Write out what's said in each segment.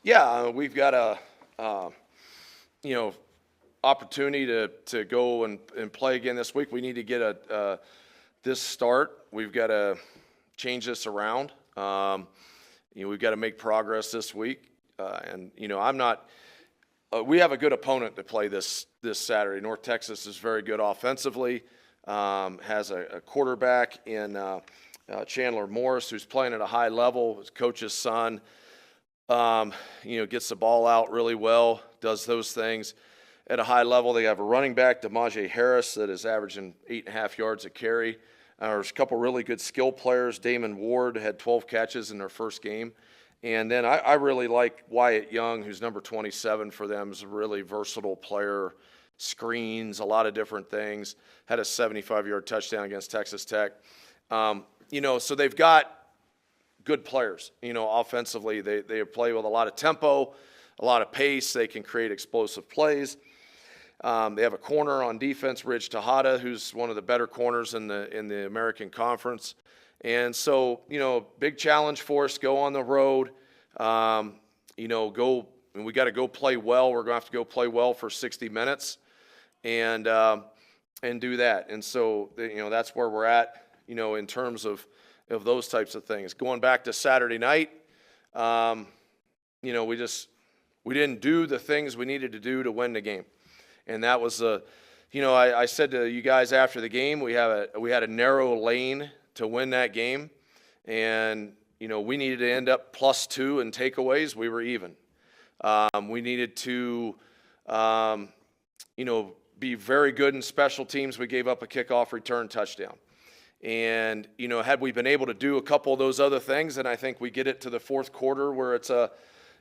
Yeah, we've got a, you know, opportunity to go and play again this week. We need to get this start. We've got to change this around. We've got to make progress this week. I'm not. We have a good opponent to play this Saturday. North Texas is very good offensively. Has a quarterback in Chandler Morris who's playing at a high level. His coach's son. Gets the ball out really well. Does those things at a high level. They have a running back, DeMaje Harris, that is averaging 8.5 yards a carry. There's a couple really good skill players. Damon Ward had 12 catches in their first game. And then I really like Wyatt Young, who's number 27 for them. Is a really versatile player, screens, a lot of different things. Had a 75-yard touchdown against Texas Tech. So they've got good players. Offensively, they play with a lot of tempo, a lot of pace. They can create explosive plays. They have a corner on defense, Ridge Tejada, who's one of the better corners in the American Conference. And so, big challenge for us. Go on the road. We got to go play well. We're going to have to go play well for 60 minutes, and do that. And so, that's where we're at. In terms of those types of things. Going back to Saturday night, we didn't do the things we needed to do to win the game. And that was I said to you guys after the game, we had a narrow lane to win that game. And, we needed to end up +2 in takeaways. We were even. We needed to, be very good in special teams. We gave up a kickoff return touchdown. And, had we been able to do a couple of those other things, then I think we get it to the fourth quarter where it's a,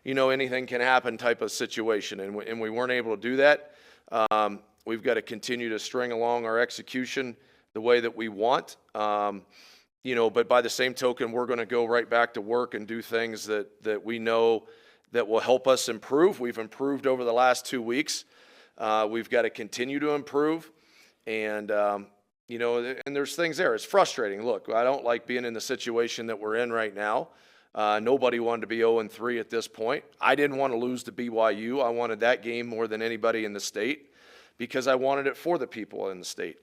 anything can happen type of situation. And we weren't able to do that. We've got to continue to string along our execution the way that we want. But by the same token, we're going to go right back to work and do things that we know that will help us improve. We've improved over the last 2 weeks. We've got to continue to improve. And, and there's things there. It's frustrating. Look, I don't like being in the situation that we're in right now. Nobody wanted to be 0-3 at this point. I didn't want to lose to BYU. I wanted that game more than anybody in the state because I wanted it for the people in the state.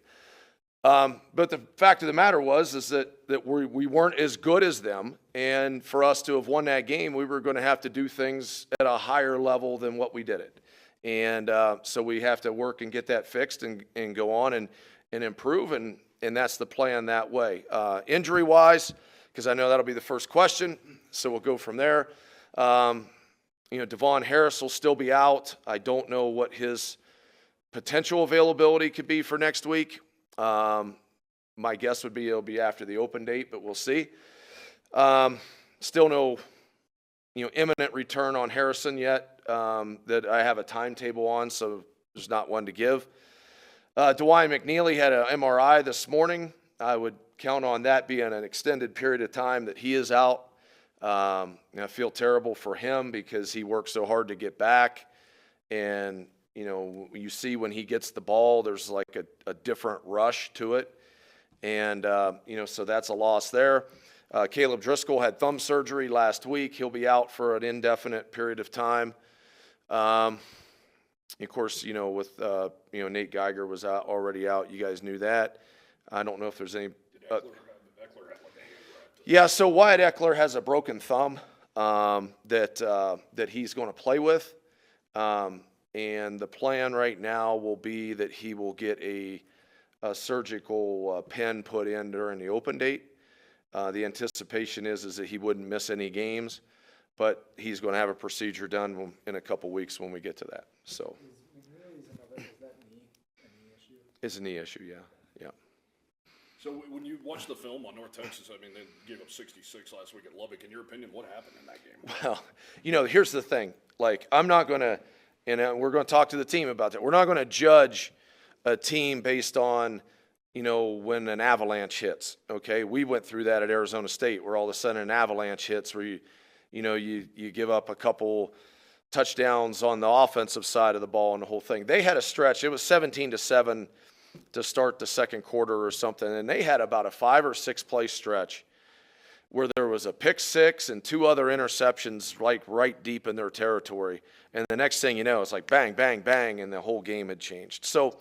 But the fact of the matter is that we weren't as good as them, and for us to have won that game, we were going to have to do things at a higher level than what we did it. And so we have to work and get that fixed and go on and improve, and that's the plan that way. Injury-wise, because I know that'll be the first question, so we'll go from there. Devon Harris will still be out. I don't know what his potential availability could be for next week. My guess would be it'll be after the open date, but we'll see. Still no, imminent return on Harrison yet that I have a timetable on, so there's not one to give. Dwayne McNeely had an MRI this morning. I would count on that being an extended period of time that he is out. I feel terrible for him because he worked so hard to get back. And, you see when he gets the ball, there's like a different rush to it. And, so that's a loss there. Caleb Driscoll had thumb surgery last week. He'll be out for an indefinite period of time. Of course, with Nate Geiger was already out. You guys knew that. I don't know if there's any. Yeah, so Wyatt Eckler has a broken thumb that he's going to play with, and the plan right now will be that he will get a surgical pin put in during the open date. The anticipation is that he wouldn't miss any games, but he's going to have a procedure done in a couple weeks when we get to that. So. It's a knee issue, yeah. So when you watch the film on North Texas, they gave up 66 last week at Lubbock. In your opinion, what happened in that game? Well, here's the thing. I'm not going to, and we're going to talk to the team about that. We're not going to judge a team based on, when an avalanche hits, okay? We went through that at Arizona State where all of a sudden an avalanche hits where you give up a couple touchdowns on the offensive side of the ball and the whole thing. They had a stretch. It was 17-7 to start the second quarter or something, and they had about a 5 or 6 play stretch where there was a pick six and 2 other interceptions, like right deep in their territory. And the next thing you know, it's like bang, bang, bang, and the whole game had changed. So,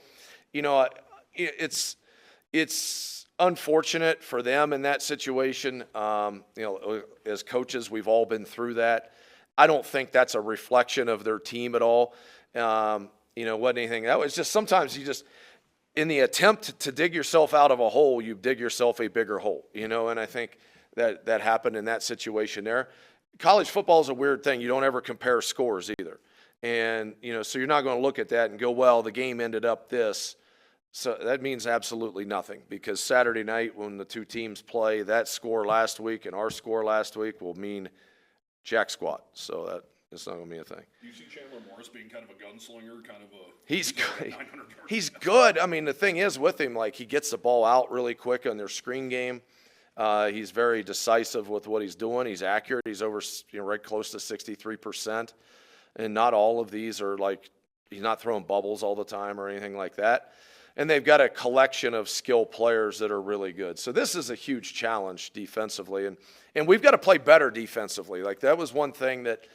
it's unfortunate for them in that situation. As coaches, we've all been through that. I don't think that's a reflection of their team at all. Wasn't anything. That was just sometimes you just, in the attempt to dig yourself out of a hole, you dig yourself a bigger hole, and I think that happened in that situation there. College football is a weird thing. You don't ever compare scores either. And, so you're not going to look at that and go, well, the game ended up this. So that means absolutely nothing, because Saturday night when the 2 teams play, that score last week and our score last week will mean jack squat. So that it's not going to be a thing. Do you see Chandler Morris being kind of a gunslinger, kind of a... He's good. He's good. I mean, the thing is with him, like, he gets the ball out really quick on their screen game. He's very decisive with what he's doing. He's accurate. He's over, right close to 63%. And not all of these are like, he's not throwing bubbles all the time or anything like that. And they've got a collection of skilled players that are really good. So this is a huge challenge defensively. And we've got to play better defensively. Like, that was one thing that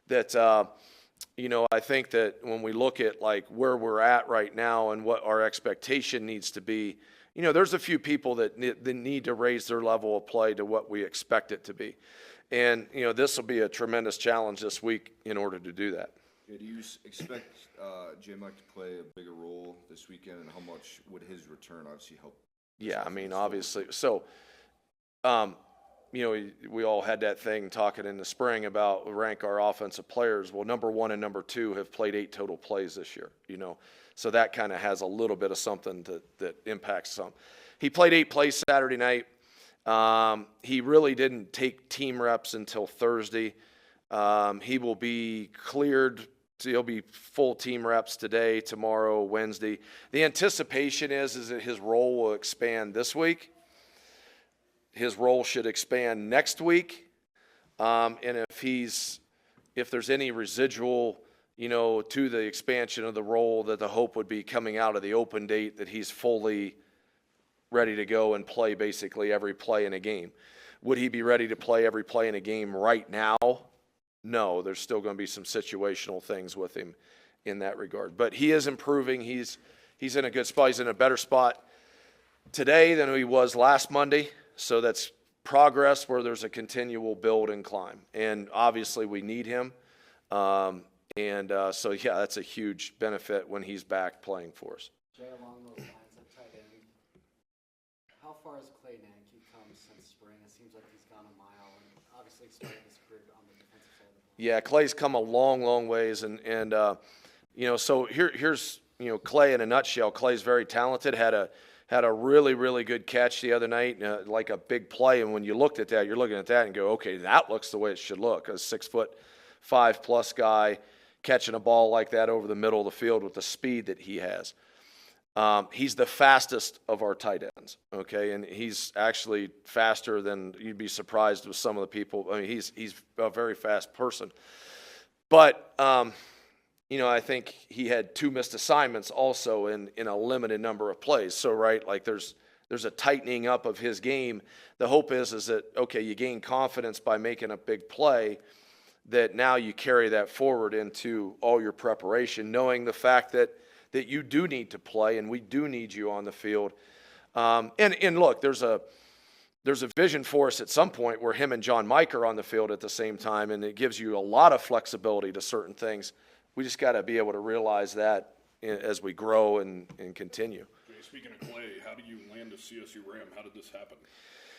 I think that when we look at like where we're at right now and what our expectation needs to be, there's a few people that need to raise their level of play to what we expect it to be. And, this will be a tremendous challenge this week in order to do that. Yeah, do you expect J-Mike to play a bigger role this weekend, and how much would his return obviously help? Yeah, I mean, obviously. So, we all had that thing talking in the spring about rank our offensive players. Well, number 1 and number 2 have played 8 total plays this year, So that kind of has a little bit of something that impacts some. He played 8 plays Saturday night. He really didn't take team reps until Thursday. He will be cleared. So he'll be full team reps today, tomorrow, Wednesday. The anticipation is that his role will expand this week. His role should expand next week. And if there's any residual, to the expansion of the role, that the hope would be coming out of the open date that he's fully ready to go and play basically every play in a game. Would he be ready to play every play in a game right now? No, there's still going to be some situational things with him in that regard. But he is improving. He's in a good spot. He's in a better spot today than he was last Monday. So that's progress where there's a continual build and climb. And obviously we need him. So, that's a huge benefit when he's back playing for us. Jay, along those lines at tight end, how far has Clay Nance come since spring? It seems like he's gone a mile, and obviously started his career on the defensive side of the ball. Yeah, Clay's come a long, long ways, so here's Clay in a nutshell. Clay's very talented. Had a really, really good catch the other night, like a big play. And when you looked at that, you're looking at that and go, okay, that looks the way it should look. A 6'5" guy catching a ball like that over the middle of the field with the speed that he has. He's the fastest of our tight ends, okay? And he's actually faster than you'd be surprised with some of the people. I mean, he's a very fast person. But, I think he had 2 missed assignments also in a limited number of plays. So, right, like there's a tightening up of his game. The hope is that, okay, you gain confidence by making a big play, that now you carry that forward into all your preparation, knowing the fact that you do need to play and we do need you on the field. And look, there's a vision for us at some point where him and John Mike are on the field at the same time, and it gives you a lot of flexibility to certain things. We just got to be able to realize that as we grow and continue. Okay, speaking of Clay, how do you land a CSU Ram? How did this happen?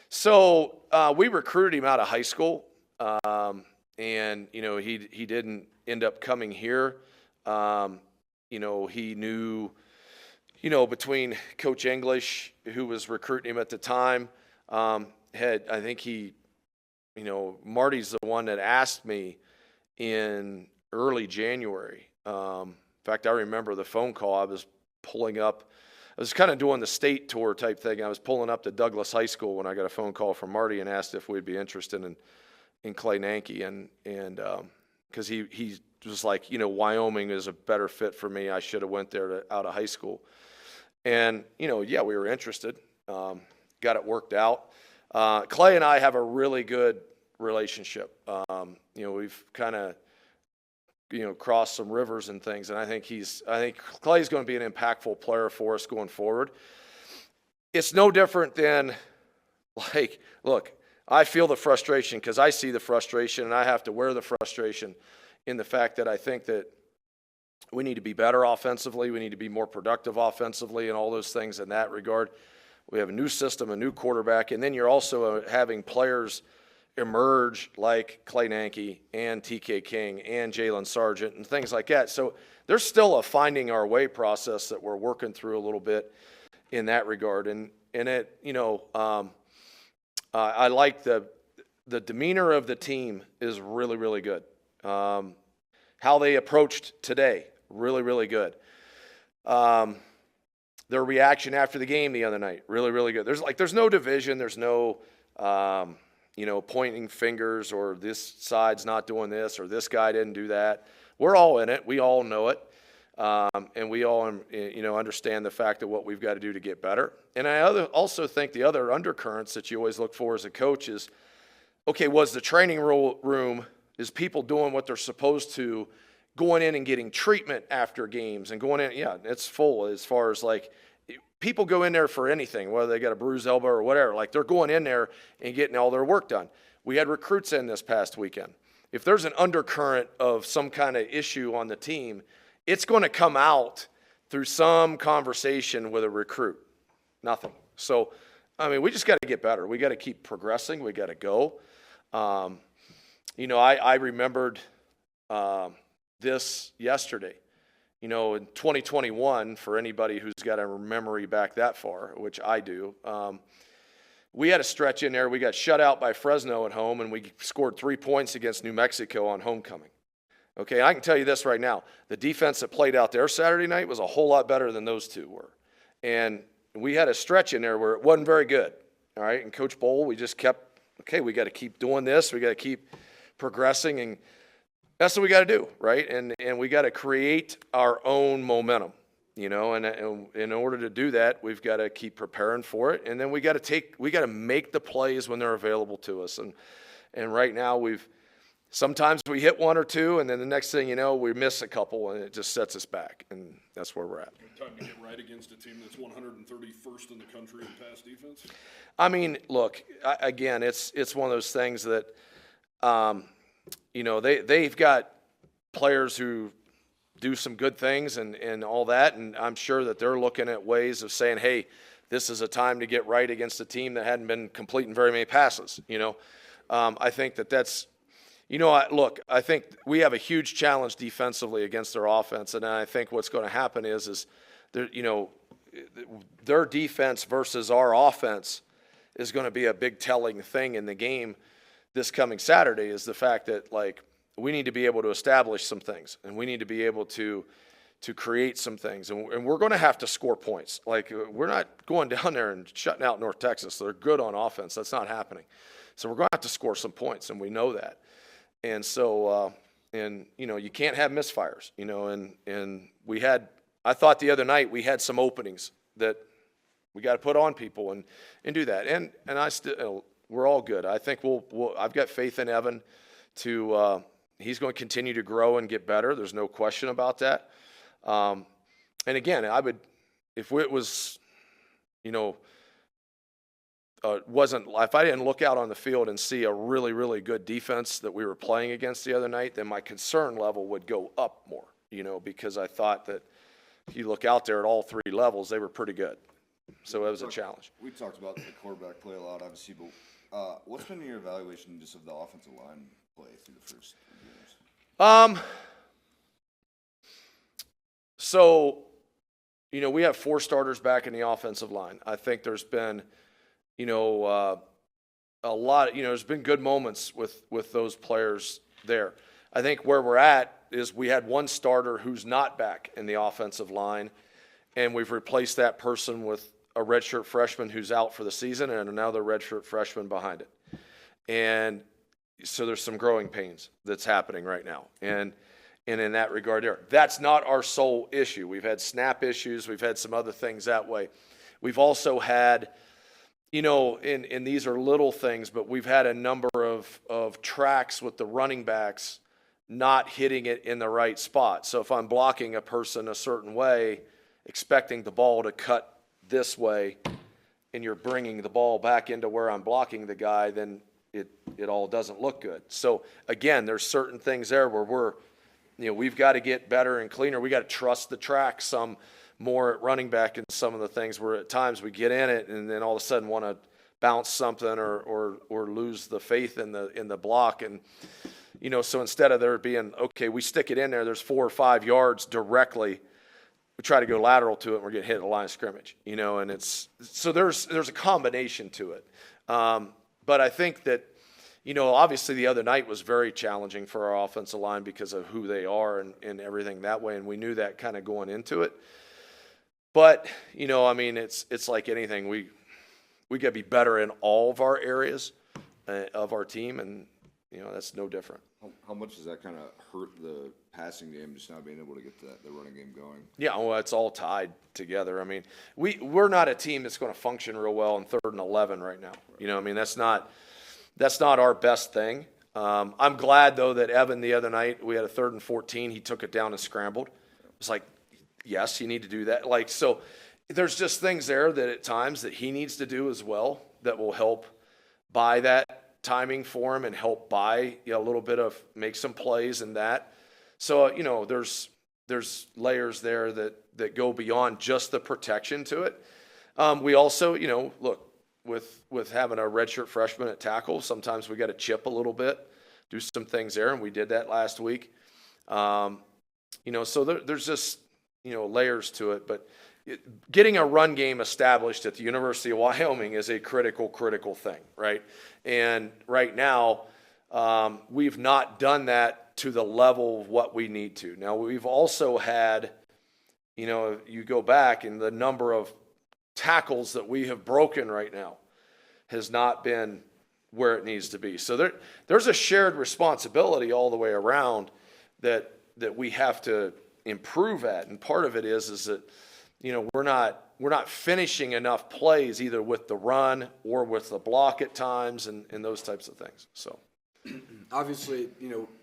So we recruited him out of high school, and he didn't end up coming here. He knew, between Coach English, who was recruiting him at the time, Marty's the one that asked me in early January. In fact, I remember the phone call. I was kind of doing the state tour type thing. I was pulling up to Douglas High School when I got a phone call from Marty and asked if we'd be interested in Clay Nance, and because he was like, Wyoming is a better fit for me. I should have went there out of high school. And, we were interested. Got it worked out. Clay and I have a really good relationship. We've kind of, crossed some rivers and things, and I think Clay's going to be an impactful player for us going forward. It's no different than, look, I feel the frustration because I see the frustration, and I have to wear the frustration in the fact that I think that we need to be better offensively. We need to be more productive offensively and all those things in that regard. We have a new system, a new quarterback, and then you're also having players emerge like Clay Nance and TK King and Jalen Sargent and things like that. So there's still a finding our way process that we're working through a little bit in that regard. And it, I like the demeanor of the team is really, really good. How they approached today, really, really good. Their reaction after the game the other night, really, really good. There's no division. There's no, pointing fingers or this side's not doing this or this guy didn't do that. We're all in it. We all know it. And we all, understand the fact of what we've got to do to get better. And I also think the other undercurrents that you always look for as a coach is, okay, was the training room, is people doing what they're supposed to, going in and getting treatment after games and going in, yeah, it's full as far as people go in there for anything, whether they got a bruised elbow or whatever. They're going in there and getting all their work done. We had recruits in this past weekend. If there's an undercurrent of some kind of issue on the team, it's going to come out through some conversation with a recruit. Nothing. So, we just got to get better. We got to keep progressing. We got to go. I remembered this yesterday. In 2021, for anybody who's got a memory back that far, which I do, we had a stretch in there. We got shut out by Fresno at home, and we scored 3 points against New Mexico on homecoming. Okay, I can tell you this right now. The defense that played out there Saturday night was a whole lot better than those two were. And we had a stretch in there where it wasn't very good. All right, and Coach Bowl, we just kept, okay, we got to keep doing this. We got to keep progressing, and that's what we got to do, right? And we got to create our own momentum, and in order to do that, we've got to keep preparing for it. And then we got to make the plays when they're available to us. And right now sometimes we hit one or two, and then the next thing you know, we miss a couple, and it just sets us back, and that's where we're at. Time to get right against a team that's 131st in the country in pass defense? Look, again, it's one of those things that, they've got players who do some good things and all that, and I'm sure that they're looking at ways of saying, hey, this is a time to get right against a team that hadn't been completing very many passes, I think that's – I think we have a huge challenge defensively against their offense, and I think what's going to happen is their defense versus our offense is going to be a big telling thing in the game this coming Saturday, is the fact that we need to be able to establish some things, and we need to be able to create some things, and we're going to have to score points. We're not going down there and shutting out North Texas. They're good on offense. That's not happening. So we're going to have to score some points, and we know that. And so, you can't have misfires, and I thought the other night we had some openings that we got to put on people and do that. And I still, we're all good. I think I've got faith in Evan he's going to continue to grow and get better. There's no question about that. And again, if it was, if I didn't look out on the field and see a really, really good defense that we were playing against the other night, then my concern level would go up more, because I thought that if you look out there at all three levels, they were pretty good. So it was a challenge. We talked about the quarterback play a lot, obviously, but what's been your evaluation just of the offensive line play through the first 3 games? So, we have 4 starters back in the offensive line. I think there's been a lot, there's been good moments with those players there. I think where we're at is we had 1 starter who's not back in the offensive line, and we've replaced that person with a redshirt freshman who's out for the season and another redshirt freshman behind it. And so there's some growing pains that's happening right now. And in that regard there, that's not our sole issue. We've had snap issues. We've had some other things that way. We've also had you know, and these are little things, but we've had a number of tracks with the running backs not hitting it in the right spot. So if I'm blocking a person a certain way, expecting the ball to cut this way, and you're bringing the ball back into where I'm blocking the guy, then it all doesn't look good. So again, there's certain things there where we've got to get better and cleaner. We got to trust the track some more at running back, and some of the things where at times we get in it and then all of a sudden want to bounce something or lose the faith in the block. And so instead of there being, okay, we stick it in there, there's 4 or 5 yards directly, we try to go lateral to it and we're getting hit at the line of scrimmage, and it's, so there's a combination to it. But I think that, obviously the other night was very challenging for our offensive line because of who they are and everything that way. And we knew that kind of going into it. But, it's like anything. We got to be better in all of our areas of our team. And, that's no different. How much does that kind of hurt the passing game, just not being able to get the running game going? Yeah, well, it's all tied together. I mean, we're not a team that's going to function real well in 3rd and 11 right now. That's not our best thing. I'm glad, though, that Evan the other night, we had a 3rd and 14. He took it down and scrambled. It's like, yes, you need to do that. So there's just things there that at times that he needs to do as well that will help buy that timing for him and help buy a little bit of make some plays in that. So, there's layers there that go beyond just the protection to it. We also, look, with having a redshirt freshman at tackle, sometimes we got to chip a little bit, do some things there, and we did that last week. So there's just, layers to it. But getting a run game established at the University of Wyoming is a critical thing, right? And right now, we've not done that to the level of what we need to. Now, we've also had, you go back and the number of tackles that we have broken right now has not been where it needs to be. So there's a shared responsibility all the way around that we have to improve at. And part of it is that, we're not finishing enough plays either with the run or with the block at times and those types of things. So obviously,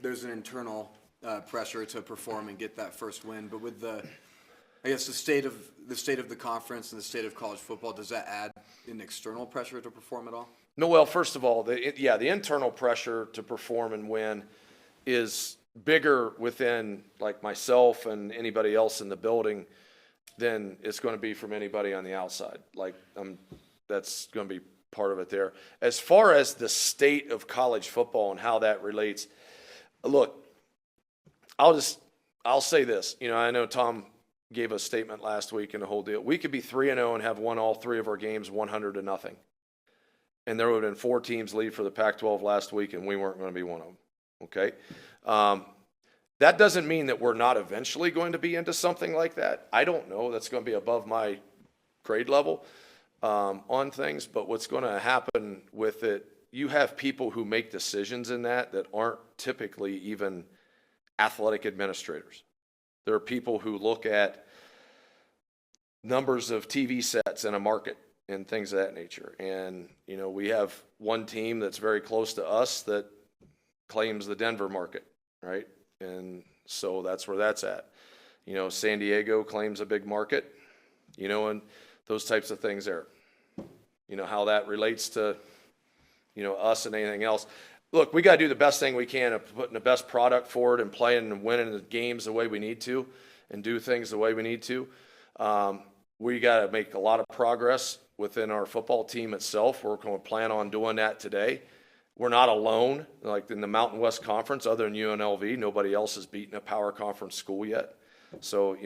there's an internal pressure to perform and get that first win, but with the state of the conference and the state of college football, does that add an external pressure to perform at all? No, well, first of all, the internal pressure to perform and win is bigger within like myself and anybody else in the building than it's going to be from anybody on the outside. That's going to be part of it there. As far as the state of college football and how that relates, look, I'll say this. I know Tom gave a statement last week and the whole deal. We could be 3-0 and have won all 3 of our games 100-0. And there would have been 4 teams lead for the Pac-12 last week, and we weren't going to be one of them. Okay? That doesn't mean that we're not eventually going to be into something like that. I don't know. That's going to be above my grade level on things. But what's going to happen with it, you have people who make decisions in that aren't typically even athletic administrators. There are people who look at numbers of TV sets in a market and things of that nature. And, we have one team that's very close to us that claims the Denver market, right? And so that's where that's at. San Diego claims a big market, and those types of things there. How that relates to, us and anything else. Look, we got to do the best thing we can of putting the best product forward and playing and winning the games the way we need to and do things the way we need to. We got to make a lot of progress within our football team itself. We're going to plan on doing that today. We're not alone, like in the Mountain West Conference, other than UNLV. Nobody else has beaten a power conference school yet. So,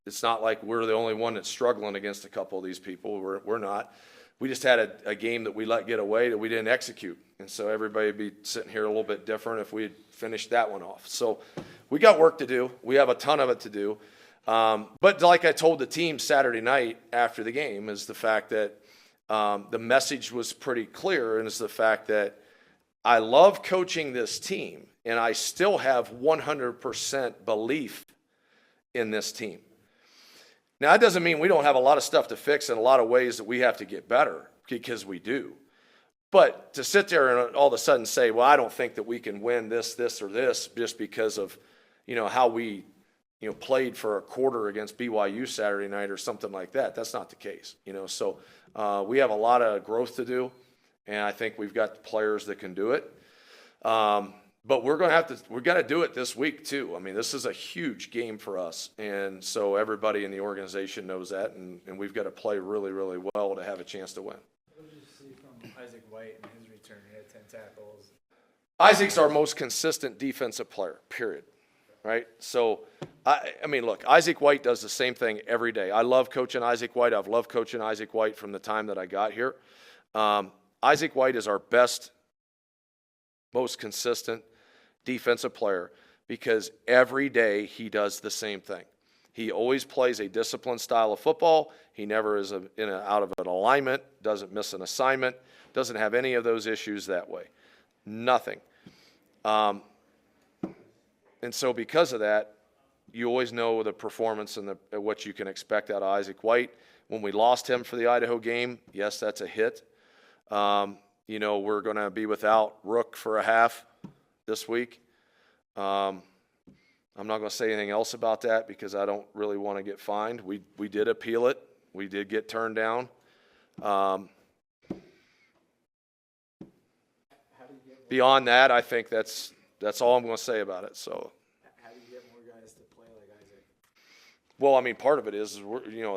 it's not like we're the only one that's struggling against a couple of these people. We're not. We just had a game that we let get away that we didn't execute. And so everybody would be sitting here a little bit different if we had finished that one off. So we got work to do. We have a ton of it to do. But like I told the team Saturday night after the game is the fact that the message was pretty clear, and it's the fact that I love coaching this team, and I still have 100% belief in this team. Now, that doesn't mean we don't have a lot of stuff to fix and a lot of ways that we have to get better. because we do. But to sit there and all of a sudden say, well, I don't think that we can win this, or this just because of, how we, played for a quarter against BYU Saturday night or something like that. That's not the case, So we have a lot of growth to do, and I think we've got the players that can do it. But we're got to do it this week too. I mean, this is a huge game for us, and so everybody in the organization knows that, and we've got to play really, really well to have a chance to win. What did you see from Isaac White in his return? He had 10 tackles. Isaac's our most consistent defensive player, period. Right? So, I mean, look, Isaac White does the same thing every day. I love coaching Isaac White. I've loved coaching Isaac White from the time that I got here. Isaac White is our best, most consistent defensive player because every day he does the same thing. He always plays a disciplined style of football. He never is out of an alignment, doesn't miss an assignment, doesn't have any of those issues that way. Nothing. And so because of that, you always know the performance and what you can expect out of Isaac White. When we lost him for the Idaho game, yes, that's a hit. We're going to be without Rook for a half this week. I'm not going to say anything else about that because I don't really want to get fined. We did appeal it. We did get turned down. Beyond that, I think that's all I'm going to say about it. So, How do you get more guys to play like Isaac? well, I mean, part of it is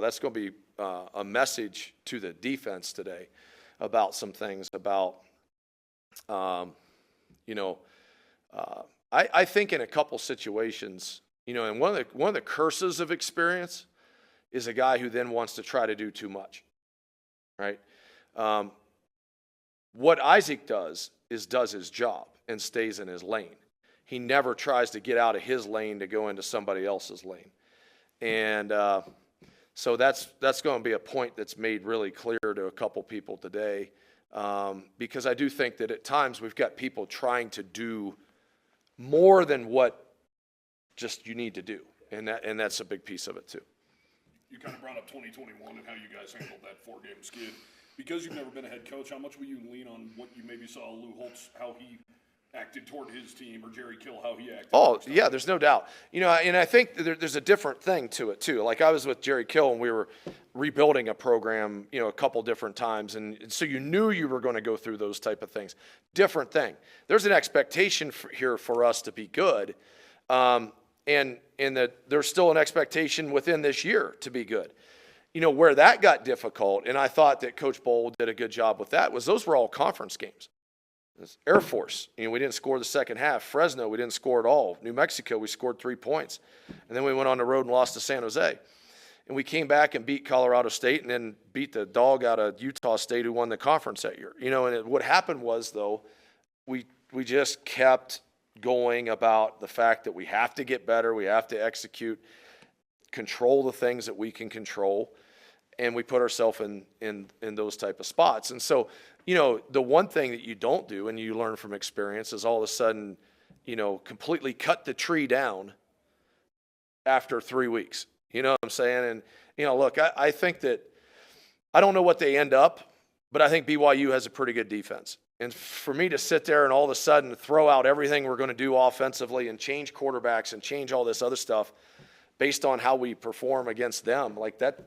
that's going to be a message to the defense today about some things about, I think in a couple situations, and one of the curses of experience is a guy who then wants to try to do too much, right? What Isaac does his job and stays in his lane. He never tries to get out of his lane to go into somebody else's lane. And so that's going to be a point that's made really clear to a couple people today, because I do think that at times we've got people trying to do more than what just you need to do, and that's a big piece of it too. You kind of brought up 2021 and how you guys handled that 4-game skid. Because you've never been a head coach, how much will you lean on what you maybe saw Lou Holtz, how he acted toward his team, or Jerry Kill, how he acted? Oh, yeah, there's no doubt. And I think there's a different thing to it, too. Like, I was with Jerry Kill, and we were rebuilding a program, a couple different times, and so you knew you were going to go through those type of things. Different thing. There's an expectation here for us to be good, and that there's still an expectation within this year to be good. Where that got difficult, and I thought that Coach Bowl did a good job with that, was those were all conference games. Air Force, we didn't score the second half. Fresno, we didn't score at all. New Mexico, we scored 3 points. And then we went on the road and lost to San Jose. And we came back and beat Colorado State and then beat the dog out of Utah State, who won the conference that year. And what happened was, though, we just kept going about the fact that we have to get better, we have to execute, control the things that we can control, and we put ourselves in those type of spots. And so, the one thing that you don't do, and you learn from experience, is all of a sudden, completely cut the tree down after 3 weeks. You know what I'm saying? And, look, I think that, I don't know what they end up, but I think BYU has a pretty good defense. And for me to sit there and all of a sudden throw out everything we're going to do offensively and change quarterbacks and change all this other stuff based on how we perform against them, like that,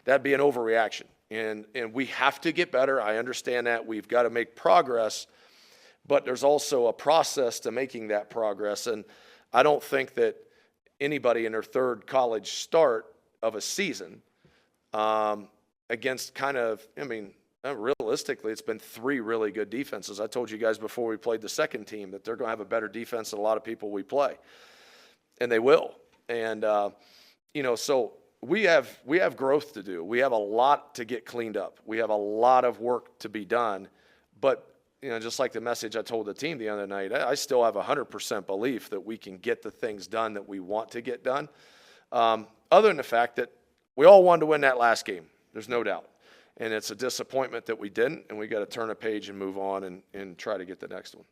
that'd be an overreaction. And we have to get better. I understand that. We've got to make progress, but there's also a process to making that progress. And I don't think that anybody in their third college start of a season against realistically, it's been 3 really good defenses. I told you guys before we played the second team that they're going to have a better defense than a lot of people we play. And they will. And, so we have growth to do. We have a lot to get cleaned up. We have a lot of work to be done. But, just like the message I told the team the other night, I still have 100% belief that we can get the things done that we want to get done. Other than the fact that we all wanted to win that last game. There's no doubt. And it's a disappointment that we didn't, and we got to turn a page and move on and try to get the next one.